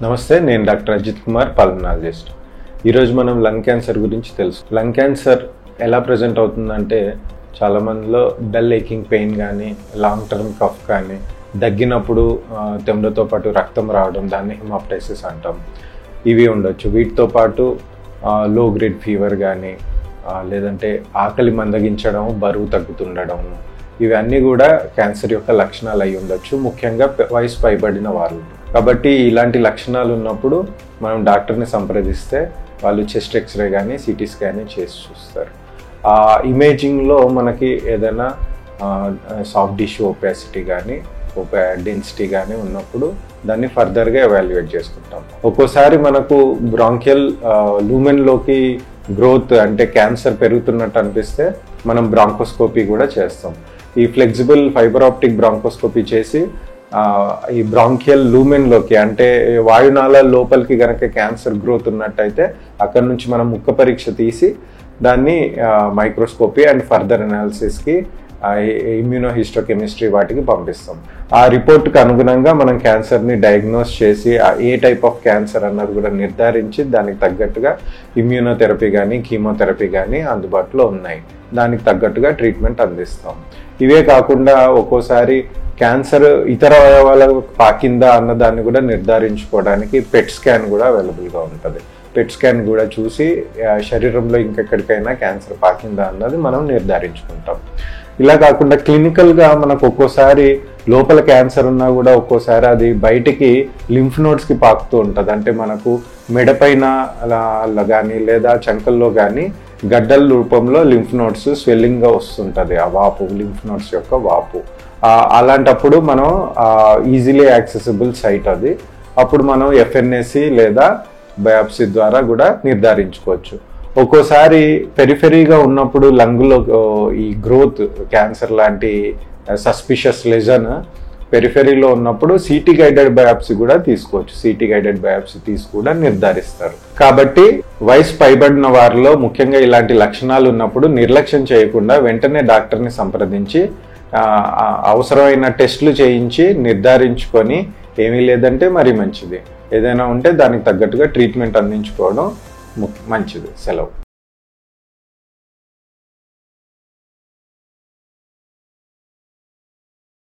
నమస్తే, నేను doctor Ajit Kumar, pulmonologist. ఈరోజు మనం లంగ్ క్యాన్సర్ గురించి తెలుసు. లంగ్ క్యాన్సర్ ఎలా ప్రజెంట్ అవుతుందంటే, చాలామందిలో డల్ ఏకింగ్ పెయిన్ కానీ, లాంగ్ టర్మ్ కఫ్ కానీ, దగ్గినప్పుడు తెమ్ములతో పాటు రక్తం రావడం, దాన్ని హిమాప్టైసిస్ అంటాం, ఇవి ఉండొచ్చు. వీటితో పాటు లో గ్రేడ్ ఫీవర్ కానీ, లేదంటే ఆకలి మందగించడం, బరువు తగ్గుతుండడం, ఇవన్నీ కూడా క్యాన్సర్ యొక్క లక్షణాలు అయి ఉండొచ్చు, ముఖ్యంగా వయసు పైబడిన వాళ్ళు. కాబట్టి ఇలాంటి లక్షణాలు ఉన్నప్పుడు మనం డాక్టర్ని సంప్రదిస్తే వాళ్ళు చెస్ట్ ఎక్స్రే కానీ, సిటీ స్కాన్ చేసి చూస్తారు. ఆ ఇమేజింగ్లో మనకి ఏదైనా సాఫ్ట్ టిష్యూ ఒపాసిటీ కానీ, డెన్సిటీ కానీ ఉన్నప్పుడు దాన్ని ఫర్దర్గా ఎవాల్యుయేట్ చేసుకుంటాం. ఒక్కోసారి మనకు బ్రాంకియల్ లూమెన్లోకి గ్రోత్ అంటే క్యాన్సర్ పెరుగుతున్నట్టు అనిపిస్తే మనం బ్రాంకోస్కోపీ కూడా చేస్తాం. ఈ ఫ్లెక్సిబుల్ ఫైబర్ ఆప్టిక్ బ్రాంకోస్కోపీ చేసి ఈ బ్రాంకియల్ లూమెన్లోకి అంటే వాయునాళ లోపలికి గనక క్యాన్సర్ గ్రోత్ ఉన్నట్టయితే అక్కడ నుంచి మనం ముక్క పరీక్ష తీసి దాన్ని మైక్రోస్కోపీ అండ్ ఫర్దర్ అనాలిసిస్కి ఇమ్యూనోహిస్టోకెమిస్ట్రీ వాటికి పంపిస్తాం. ఆ రిపోర్ట్కి అనుగుణంగా మనం క్యాన్సర్ని డయాగ్నోస్ చేసి ఏ టైప్ ఆఫ్ క్యాన్సర్ అన్నది కూడా నిర్ధారించి దానికి తగ్గట్టుగా ఇమ్యూనోథెరపీ కానీ, కీమోథెరపీ కానీ అందుబాటులో ఉన్నాయి. దానికి తగ్గట్టుగా ట్రీట్మెంట్ అందిస్తాం. ఇవే కాకుండా ఒక్కోసారి క్యాన్సర్ ఇతర అవయవాలకు పాకిందా అన్నదాన్ని కూడా నిర్ధారించుకోవడానికి పెట్ స్కాన్ కూడా అవైలబుల్గా ఉంటుంది. పెట్ స్కాన్ కూడా చూసి శరీరంలో ఇంకెక్కడికైనా క్యాన్సర్ పాకిందా అన్నది మనం నిర్ధారించుకుంటాం. ఇలా కాకుండా క్లినికల్గా మనకు ఒక్కోసారి లోపల క్యాన్సర్ ఉన్నా కూడా ఒక్కోసారి అది బయటికి లింఫ్ నోడ్స్కి పాకుతూ ఉంటుంది. అంటే మనకు మెడపైన అలా కానీ లేదా చంకల్లో కానీ గడ్డల రూపంలో లింఫ్ నోడ్స్ స్వెల్లింగ్గా వస్తుంటుంది. ఆ వాపు, లింఫ్ నోడ్స్ యొక్క వాపు. అలాంటప్పుడు మనం ఈజీలీ యాక్సెసిబుల్ సైట్ అది. అప్పుడు మనం ఎఫ్ఎన్ఏసి లేదా బయాప్సీ ద్వారా కూడా నిర్ధారించుకోవచ్చు. ఒక్కోసారి పెరిఫెరీగా ఉన్నప్పుడు లంగ్లో ఈ గ్రోత్ క్యాన్సర్ లాంటి సస్పిషియస్ లెజన్ పెరిఫెరీలో ఉన్నప్పుడు సిటీ గైడెడ్ బయాప్సీ కూడా తీసుకోవచ్చు. సిటీ గైడెడ్ బయాప్సీ తీసి కూడా నిర్ధారిస్తారు. కాబట్టి వయసు పైబడిన వారిలో ముఖ్యంగా ఇలాంటి లక్షణాలు ఉన్నప్పుడు నిర్లక్ష్యం చేయకుండా వెంటనే డాక్టర్ని సంప్రదించి అవసరమైన టెస్టులు చేయించి నిర్ధారించుకొని ఏమీ లేదంటే మరీ మంచిది. ఏదైనా ఉంటే దానికి తగ్గట్టుగా ట్రీట్మెంట్ అందించుకోవడం మంచిది. సెలవు.